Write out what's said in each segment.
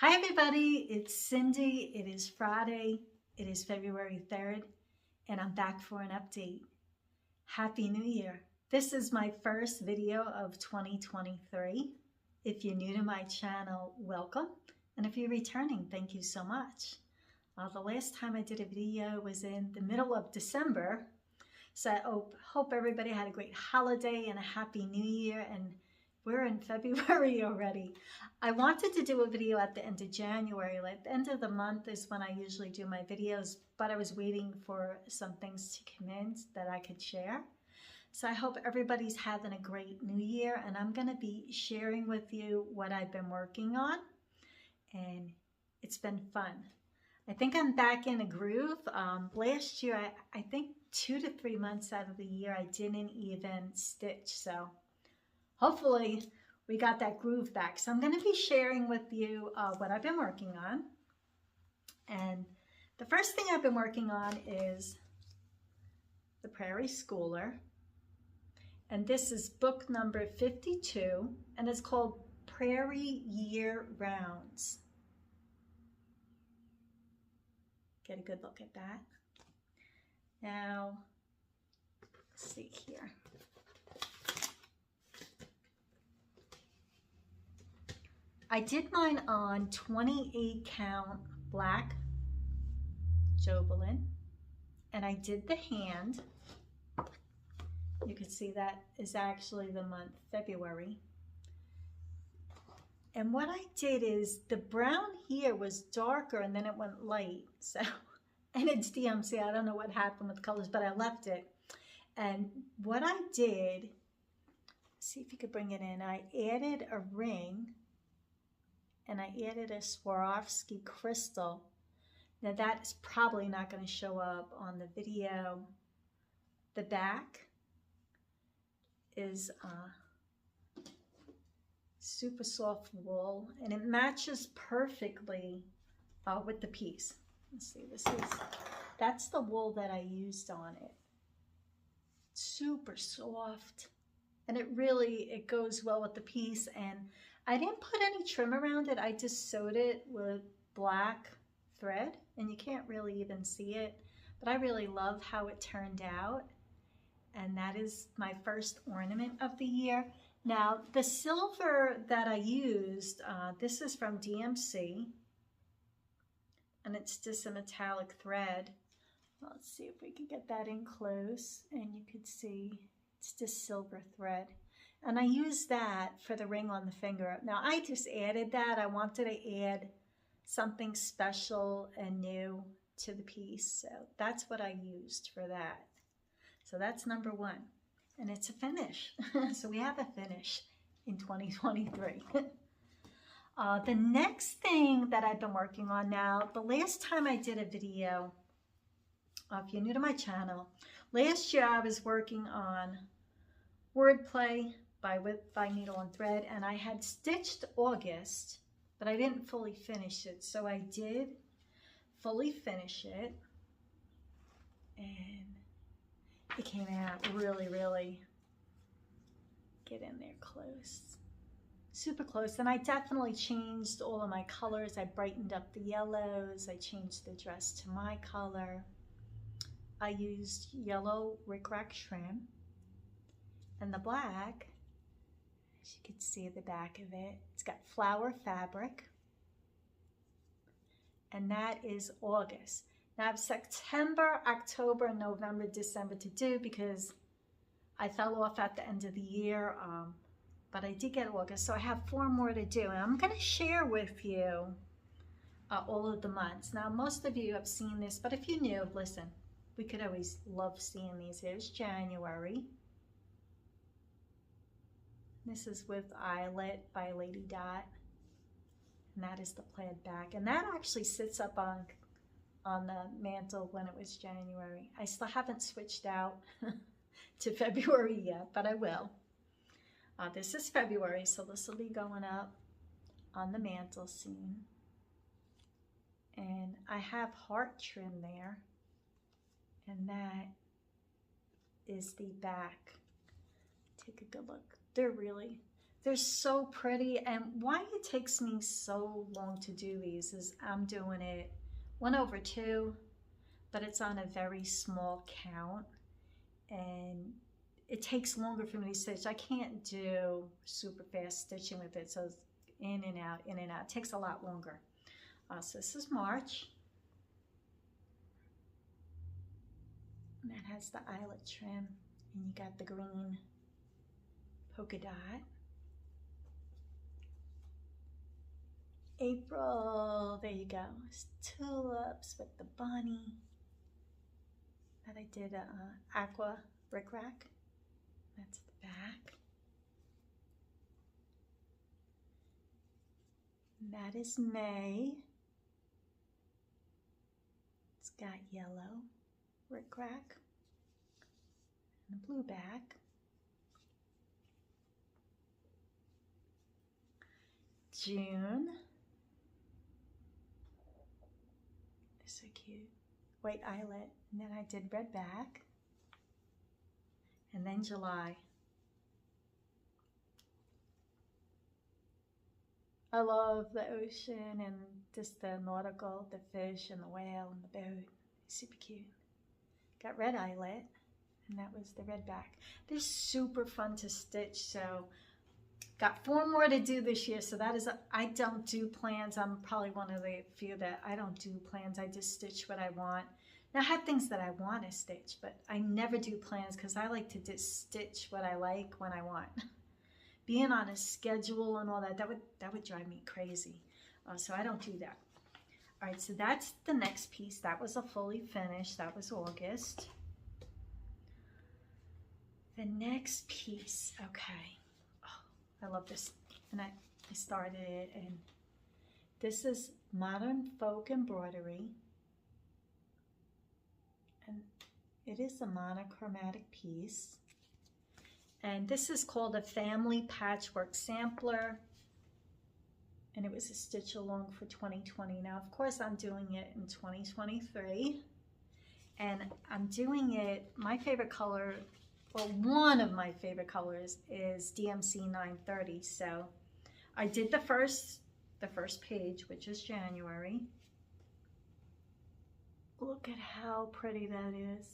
Hi everybody, it's Cindy. It is Friday. It is February 3rd, and I'm back for an update. Happy New Year. This is my first video of 2023. If you're new to my channel, welcome. And if you're returning, thank you so much. The last time I did a video was in the middle of December. So I hope everybody had a great holiday and a happy new year, and we're in February already. I wanted to do a video at the end of January. Like the end of the month is when I usually do my videos, but I was waiting for some things to come in that I could share. So I hope everybody's having a great new year, and I'm gonna be sharing with you what I've been working on, and it's been fun. I think I'm back in a groove. Last year, I think 2 to 3 months out of the year, I didn't even stitch. So hopefully we got that groove back. So I'm going to be sharing with you what I've been working on. And the first thing I've been working on is the Prairie Schooler. And this is book number 52, and it's called Prairie Year Rounds. Get a good look at that. Now, let's see here. I did mine on 28 count black Jobelin, and I did the hand. You can see that is actually the month February. And what I did is the brown here was darker and then it went light. So, and it's DMC, I don't know what happened with colors, but I left it. And what I did, see if you could bring it in, I added a ring and I added a Swarovski crystal. Now that's probably not going to show up on the video. The back is super soft wool, and it matches perfectly with the piece. Let's see, that's the wool that I used on it. Super soft, and it goes well with the piece. And I didn't put any trim around it. I just sewed it with black thread, and you can't really even see it, but I really love how it turned out. And that is my first ornament of the year. Now, the silver that I used, this is from DMC, and it's just a metallic thread. Let's see if we can get that in close, and you could see it's just silver thread. And I used that for the ring on the finger. Now, I just added that. I wanted to add something special and new to the piece, so that's what I used for that. So that's number one. And it's a finish. So we have a finish in 2023. The next thing that I've been working on now, the last time I did a video, if you're new to my channel, last year I was working on Wordplay by Needle and Thread, and I had stitched August, but I didn't fully finish it. So I did fully finish it, and it came out really, get in there close, super close. And I definitely changed all of my colors. I brightened up the yellows. I changed the dress to my color. I used yellow rickrack trim, and the black, as you can see at the back of it, it's got flower fabric, and that is August. Now I have September, October, November, December to do because I fell off at the end of the year, but I did get August, so I have 4 more to do. And I'm going to share with you all of the months. Now, most of you have seen this, but if you're new, listen, we could always love seeing these. Here's January. This is with Eyelet by Lady Dot, and that is the plaid back. And that actually sits up on the mantle when it was January. I still haven't switched out to February yet, but I will. This is February, so this will be going up on the mantle scene. And I have heart trim there, and that is the back. Take a good look. They're really They're so pretty, and why it takes me so long to do these is I'm doing it 1/2, but it's on a very small count, and it takes longer for me to stitch. I can't do super fast stitching with it, so it's in and out, in and out. It takes a lot longer. So this is March. And that has the eyelet trim, and you got the green polka dot. April, there you go. It's tulips with the bunny that I did aqua bric rack. That's the back. And that is May. It's got yellow bric rack and a blue back. June. So cute. White eyelet, and then I did red back. And then July. I love the ocean and just the nautical, the fish and the whale and the boat. Super cute. Got red eyelet, and that was the red back. They're super fun to stitch, so got 4 more to do this year. So that is, I don't do plans. I'm probably one of the few that I don't do plans. I just stitch what I want. Now I have things that I want to stitch, but I never do plans because I like to just stitch what I like when I want. Being on a schedule and all that, that would drive me crazy. So I don't do that. All right, so that's the next piece. That was a fully finished. That was August. The next piece, okay. Oh, I love this. And I started it, and this is Modern Folk Embroidery. And it is a monochromatic piece. And this is called a Family Patchwork Sampler. And it was a stitch along for 2020. Now, of course, I'm doing it in 2023. And I'm doing it, my favorite color, well, one of my favorite colors is DMC 930. So I did the first page, which is January. Look at how pretty that is.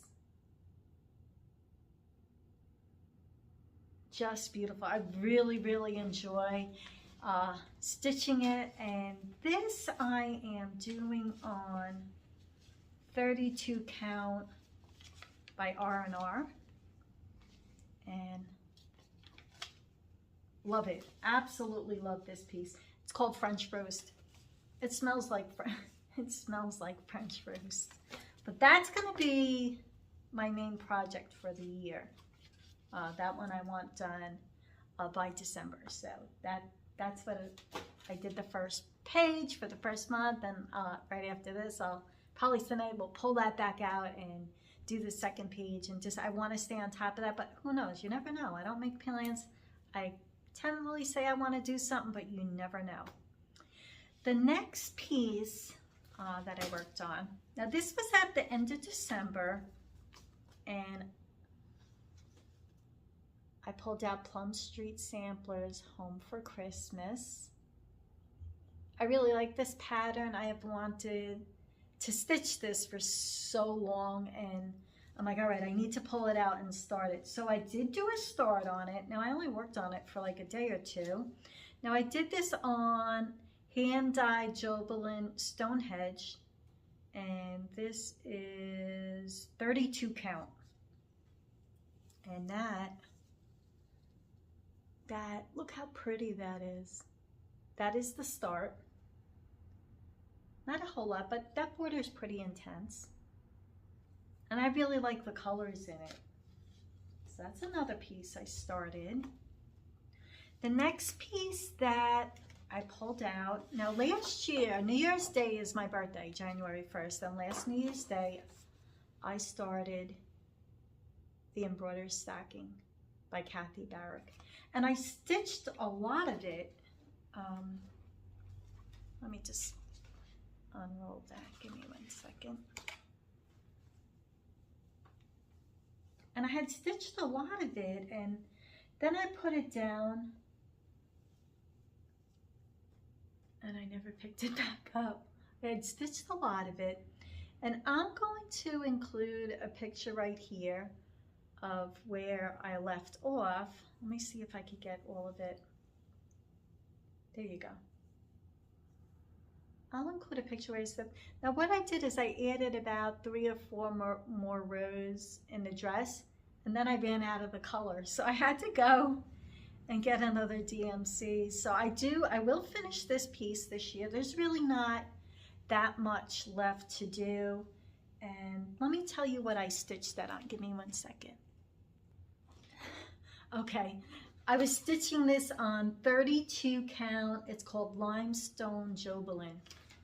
Just beautiful. I really, really enjoy stitching it, and this I am doing on 32 count by R&R, and love it. Absolutely love this piece. It's called French Roast. It smells like French roast, but that's going to be my main project for the year. That one I want done by December. So that's what I did the first page for the first month, and right after this I'll probably tonight we'll pull that back out and do the second page, and just I want to stay on top of that, but who knows, you never know. I don't make plans. I tentatively say I want to do something, but you never know. The next piece that I worked on, now this was at the end of December, and I pulled out Plum Street Samplers Home for Christmas. I really like this pattern. I have wanted to stitch this for so long, and I'm like, all right, I need to pull it out and start it. So I did do a start on it. Now I only worked on it for like a day or two. Now I did this on hand-dyed Jubilant Stonehenge, and this is 32 count. And look how pretty that is. That is the start. Not a whole lot, but that border is pretty intense. And I really like the colors in it. So that's another piece I started. The next piece that I pulled out, now last year, New Year's Day is my birthday, January 1st. And last New Year's Day, I started the Embroidered Stocking by Kathy Barrick. And I stitched a lot of it. Let me just unroll that. Give me 1 second. And I had stitched a lot of it, and then I put it down and I never picked it back up. I had stitched a lot of it, and I'm going to include a picture right here of where I left off. Let me see if I could get all of it. There you go. I'll include a picture where I said, now what I did is I added about 3 or 4 more rows in the dress, and then I ran out of the color. So I had to go and get another DMC. So I will finish this piece this year. There's really not that much left to do. And let me tell you what I stitched that on. Give me 1 second. Okay, I was stitching this on 32 count. It's called Limestone Jobelin.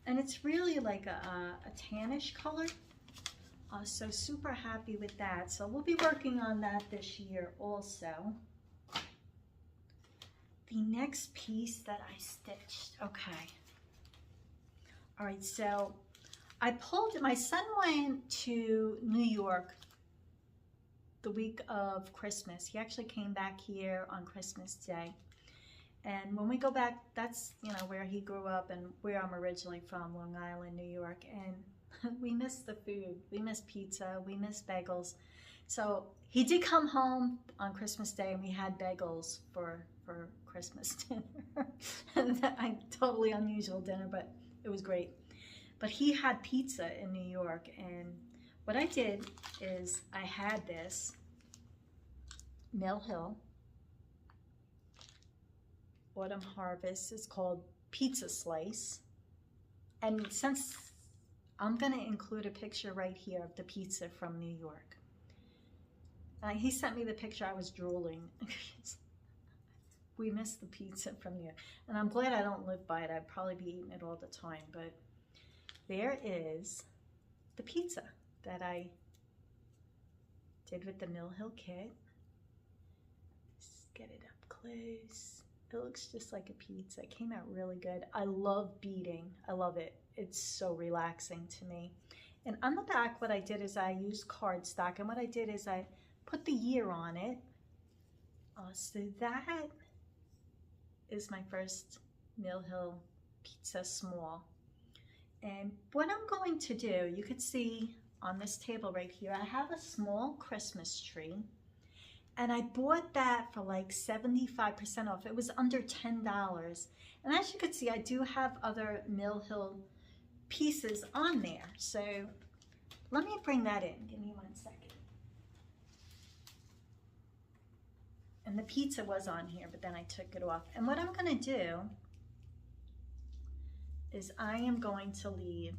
And it's really like a tannish color. So super happy with that. So we'll be working on that this year also. The next piece that I stitched, okay. All right, so my son went to New York the week of Christmas. He actually came back here on Christmas Day. And when we go back, that's, you know, where he grew up and where I'm originally from, Long Island, New York. And we miss the food. We miss pizza. We miss bagels. So he did come home on Christmas Day, and we had bagels for Christmas dinner. A totally unusual dinner, but it was great. But he had pizza in New York, and what I did is I had this Mill Hill Autumn Harvest. It's called Pizza Slice. And since I'm going to include a picture right here of the pizza from New York. He sent me the picture. I was drooling. We miss the pizza from New York. And I'm glad I don't live by it. I'd probably be eating it all the time. But there is the pizza that I did with the Mill Hill kit. Let's get it up close. It looks just like a pizza. It came out really good. I love beading. I love it. It's so relaxing to me. And on the back, what I did is I used cardstock. And what I did is I put the year on it. So that is my first Mill Hill Pizza Small. And what I'm going to do, you could see on this table right here, I have a small Christmas tree. And I bought that for like 75% off. It was under $10. And as you can see, I do have other Mill Hill pieces on there. So let me bring that in. Give me 1 second. And the pizza was on here, but then I took it off. And what I'm going to do is I am going to leave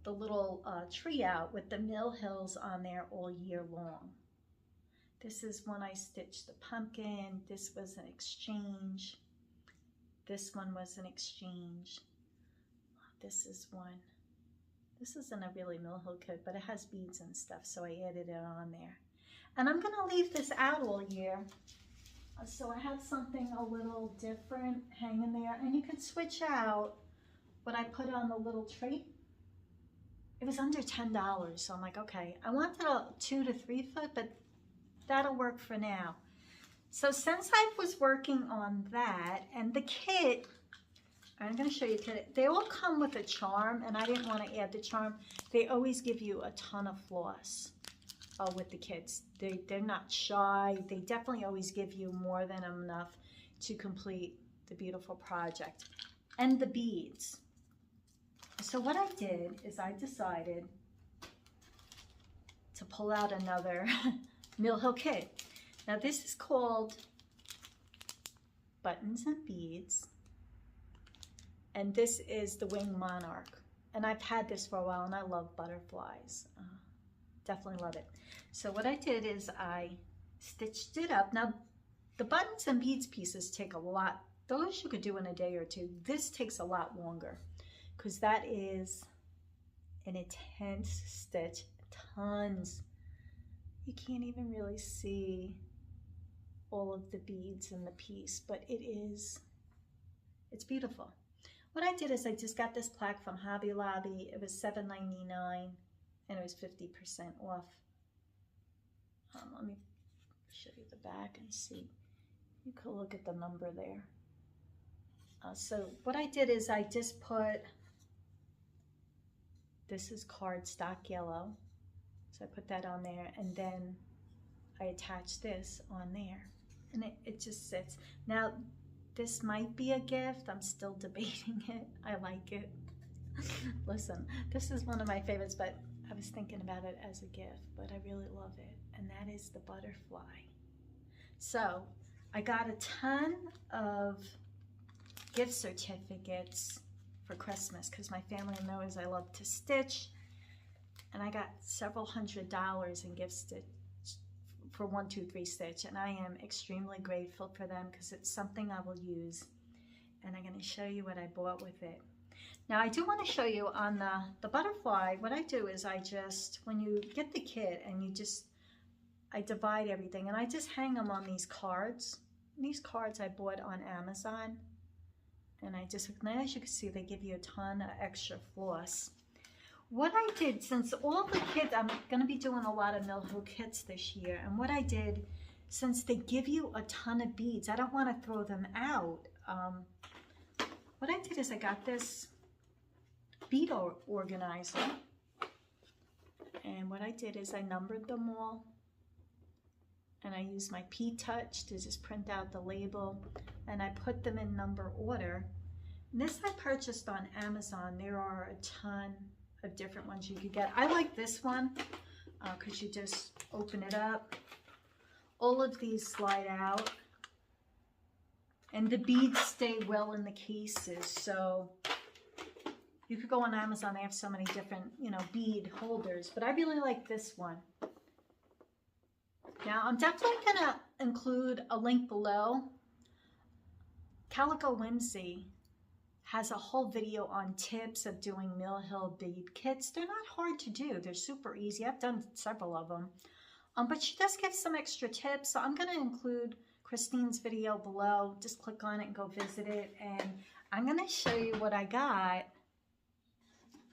the little tree out with the Mill Hills on there all year long. This is when I stitched the pumpkin. This was an exchange. This one was an exchange. This is one. This isn't a really Mill Hill kit, but it has beads and stuff, so I added it on there. And I'm gonna leave this out all year. So I have something a little different hanging there, and you can switch out what I put on the little tree. It was under $10, so I'm like, okay, I wanted a 2 to 3 foot, but that'll work for now. So since I was working on that, and the kit, I'm going to show you the kit. They all come with a charm, and I didn't want to add the charm. They always give you a ton of floss with the kits. They're not shy. They definitely always give you more than enough to complete the beautiful project. And the beads. So what I did is I decided to pull out another Mill Hill kit. Now this is called Buttons and Beads, and this is the Winged Monarch. And I've had this for a while, and I love butterflies. Definitely love it. So what I did is I stitched it up. Now the buttons and beads pieces take a lot. Those you could do in a day or two. This takes a lot longer because that is an intense stitch. Tons. You can't even really see all of the beads in the piece, but it's beautiful. What I did is I just got this plaque from Hobby Lobby. It was $7.99 and it was 50% off. Let me show you the back and see. You can look at the number there. So what I did is I just put, this is cardstock yellow. So I put that on there, and then I attach this on there, and it just sits. Now, this might be a gift. I'm still debating it. I like it. Listen, this is one of my favorites, but I was thinking about it as a gift, but I really love it, and that is the butterfly. So I got a ton of gift certificates for Christmas because my family knows I love to stitch, and I got several $100s in gift stitch for 1, 2, 3 Stitch, and I am extremely grateful for them because it's something I will use, and I'm going to show you what I bought with it. Now I do want to show you on the butterfly, what I do is I just, when you get the kit and I divide everything and I just hang them on these cards. These cards I bought on Amazon, and I just, as you can see, they give you a ton of extra floss. What I did, since all the kits, I'm going to be doing a lot of Mill Hill kits this year, and what I did, since they give you a ton of beads, I don't want to throw them out. What I did is I got this bead organizer, and what I did is I numbered them all, and I used my P-Touch to just print out the label, and I put them in number order. And this I purchased on Amazon. There are a ton of different ones you could get. I like this one because you just open it up. All of these slide out, and the beads stay well in the cases. So you could go on Amazon. They have so many different, bead holders, but I really like this one. Now I'm definitely gonna include a link below. Calico Whimsy has a whole video on tips of doing Mill Hill bead kits. They're not hard to do. They're super easy. I've done several of them. But she does give some extra tips. So I'm going to include Christine's video below. Just click on it and go visit it. And I'm going to show you what I got.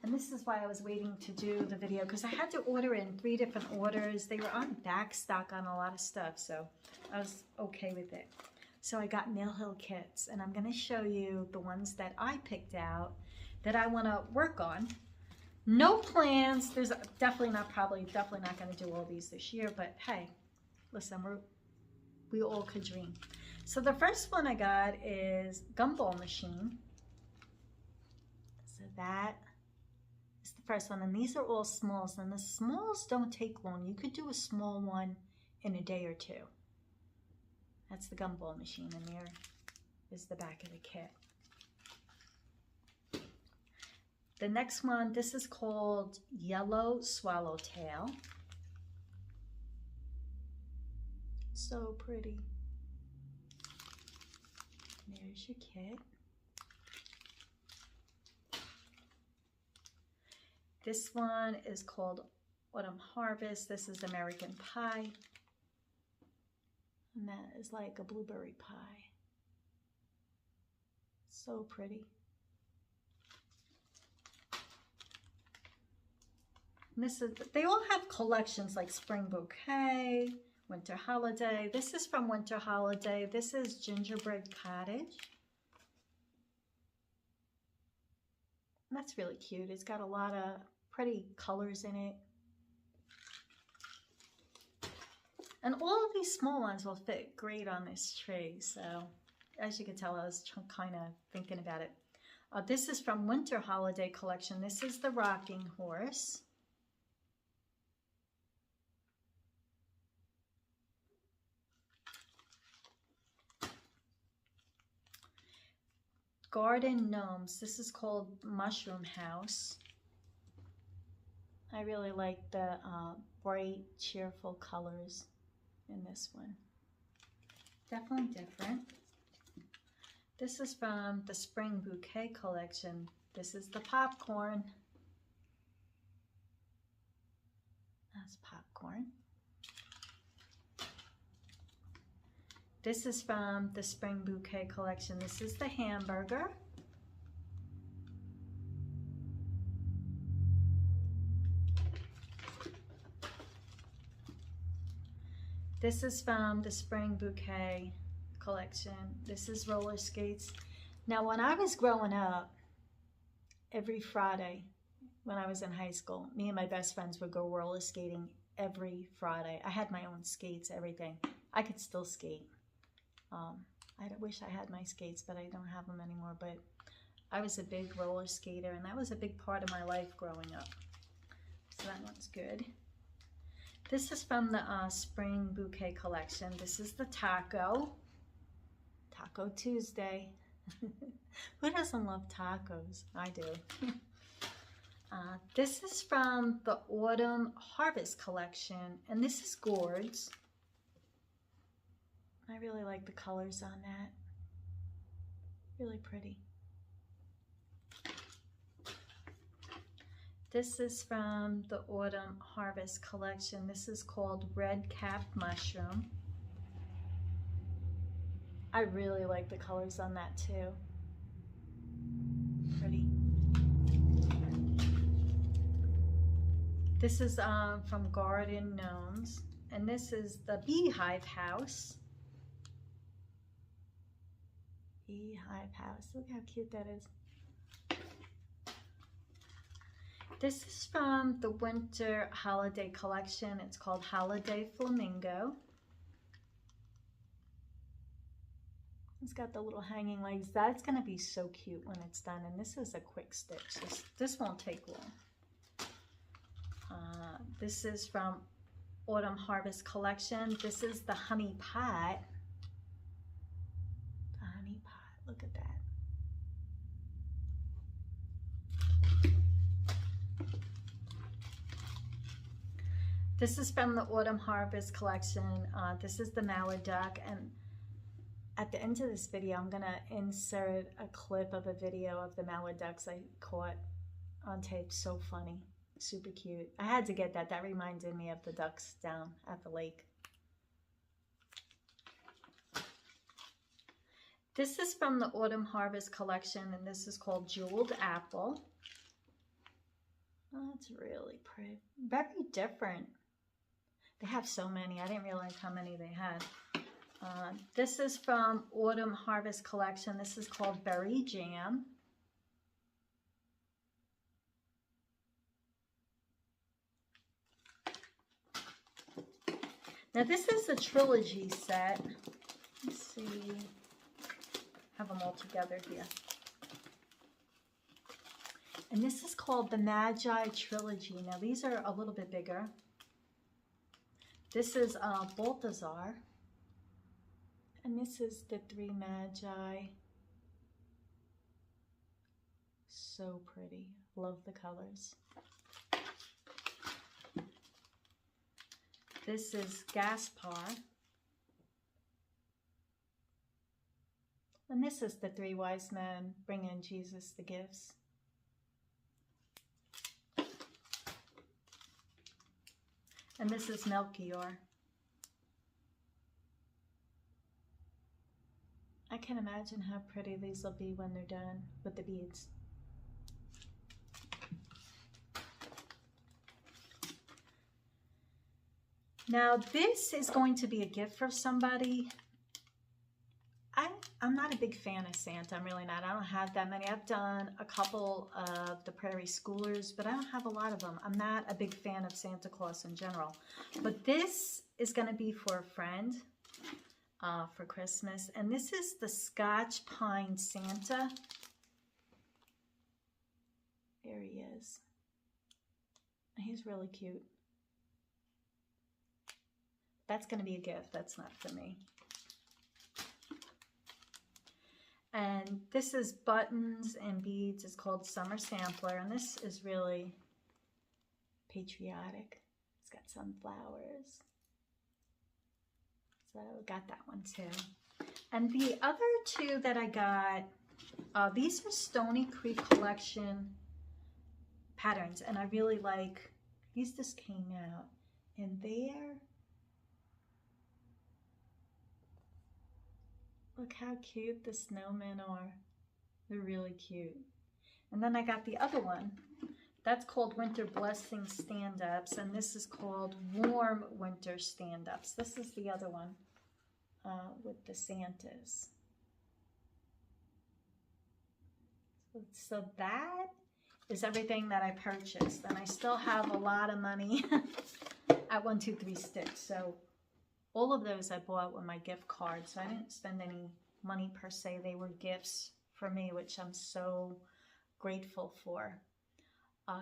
And this is why I was waiting to do the video, because I had to order in 3 different orders. They were on back stock on a lot of stuff, so I was okay with it. So I got Mill Hill kits, and I'm going to show you the ones that I picked out that I want to work on. No plans. There's definitely not going to do all these this year, but hey, listen, we all could dream. So the first one I got is Gumball Machine. So that is the first one, and these are all smalls, and the smalls don't take long. You could do a small one in a day or two. That's the Gumball Machine, and there is the back of the kit. The next one, this is called Yellow Swallowtail. So pretty. There's your kit. This one is called Autumn Harvest. This is American Pie. And that is like a blueberry pie. So pretty. And this is, they all have collections like Spring Bouquet, Winter Holiday. This is from Winter Holiday. This is Gingerbread Cottage. And that's really cute. It's got a lot of pretty colors in it. And all of these small ones will fit great on this tree. So as you can tell, I was kind of thinking about it. This is from Winter Holiday Collection. This is the Rocking Horse. Garden Gnomes. This is called Mushroom House. I really like the bright, cheerful colors in this one. Definitely different. This is from the Spring Bouquet Collection. This is the popcorn. That's popcorn. This is from the Spring Bouquet Collection. This is the hamburger. This is from the Spring Bouquet Collection. This is roller skates. Now, when I was growing up, every Friday, when I was in high school, me and my best friends would go roller skating every Friday. I had my own skates, everything. I could still skate. I wish I had my skates, but I don't have them anymore. But I was a big roller skater, and that was a big part of my life growing up. So that one's good. This is from the Spring Bouquet collection. This is the Taco Tuesday. Who doesn't love tacos? I do. This is from the Autumn Harvest collection, and this is gourds. I really like the colors on that. Really pretty. This is from the Autumn Harvest collection. This is called Red Capped Mushroom. I really like the colors on that too. Pretty. This is from Garden Gnomes, and this is the Beehive House. Beehive House. Look how cute that is. This is from the Winter Holiday collection. It's called Holiday Flamingo. It's got the little hanging legs. That's going to be so cute when it's done. And this is a quick stitch. This won't take long. This is from Autumn Harvest collection. This is the Honey Pot. The Honey Pot. Look at that. This is from the Autumn Harvest collection. This is the Mallard Duck, and at the end of this video, I'm gonna insert a clip of a video of the Mallard Ducks I caught on tape. So funny, super cute. I had to get that. That reminded me of the ducks down at the lake. This is from the Autumn Harvest collection, and this is called Jeweled Apple. Oh, that's really pretty. Very different. They have so many. I didn't realize how many they had. This is from Autumn Harvest collection. This is called Berry Jam. Now this is a trilogy set. Let's see. Have them all together here. And this is called the Magi Trilogy. Now these are a little bit bigger. This is Balthazar. And this is the Three Magi. So pretty. Love the colors. This is Gaspar. And this is the Three Wise Men bringing Jesus the gifts. And this is Melchior. I can imagine how pretty these will be when they're done with the beads. Now this is going to be a gift for somebody. I'm not a big fan of Santa. I'm really not. I don't have that many. I've done a couple of the Prairie Schoolers, but I don't have a lot of them. I'm not a big fan of Santa Claus in general. But this is going to be for a friend for Christmas. And this is the Scotch Pine Santa. There he is. He's really cute. That's going to be a gift. That's not for me. And this is Buttons and Beads. It's called Summer Sampler. And this is really patriotic. It's got some flowers. So I got that one too. And the other two that I got, these are Stony Creek Collection patterns. And I really like, these just came out. And they're, look how cute the snowmen are. They're really cute. And then I got the other one. That's called Winter Blessing Stand-Ups. And this is called Warm Winter Stand-Ups. This is the other one with the Santas. So that is everything that I purchased, and I still have a lot of money at 123 Stitch. So all of those I bought with my gift cards. So I didn't spend any money per se. They were gifts for me, which I'm so grateful for.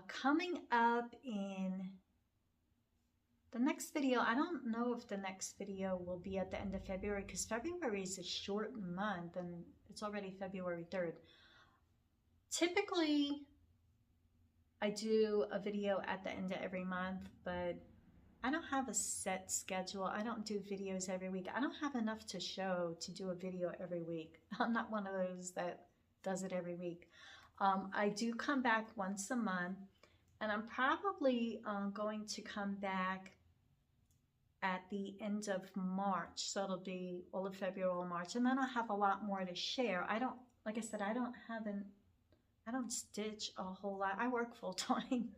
Coming up in the next video, I don't know if the next video will be at the end of February, because February is a short month and it's already February 3rd. Typically, I do a video at the end of every month, but I don't have a set schedule. I don't do videos every week. I don't have enough to show to do a video every week. I'm not one of those that does it every week. I do come back once a month, and I'm probably going to come back at the end of March. So it'll be all of February or March, and then I'll have a lot more to share. Like I said, I don't stitch a whole lot. I work full time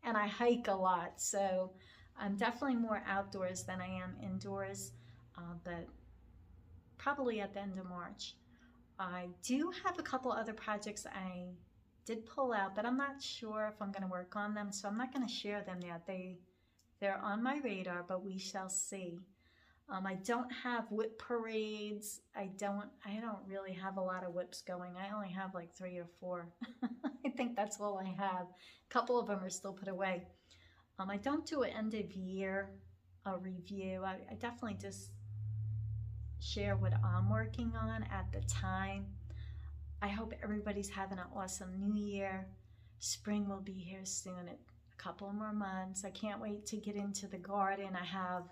and I hike a lot. So I'm definitely more outdoors than I am indoors, but probably at the end of March. I do have a couple other projects I did pull out, but I'm not sure if I'm going to work on them, so I'm not going to share them yet. They're on my radar, but we shall see. I don't have whip parades. I don't really have a lot of whips going. I only have like 3 or 4. I think that's all I have. A couple of them are still put away. I don't do an end of year review. I definitely just share what I'm working on at the time. I hope everybody's having an awesome new year. Spring will be here soon, in a couple more months. I can't wait to get into the garden. I have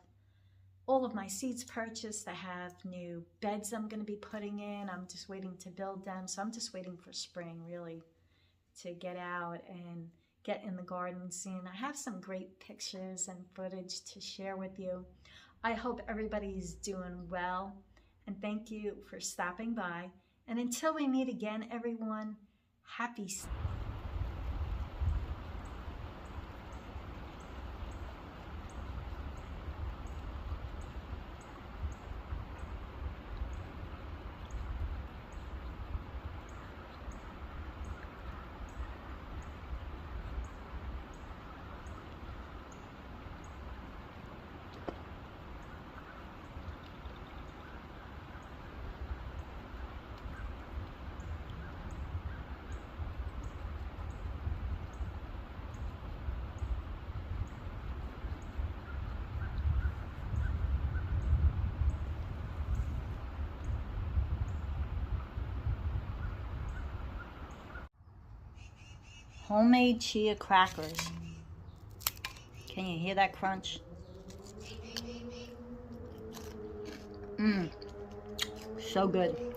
all of my seeds purchased. I have new beds I'm going to be putting in. I'm just waiting to build them. So I'm just waiting for spring, really, to get out and get in the garden scene. I have some great pictures and footage to share with you. I hope everybody's doing well, and thank you for stopping by. And until we meet again, everyone, happy homemade chia crackers. Can you hear that crunch? So good.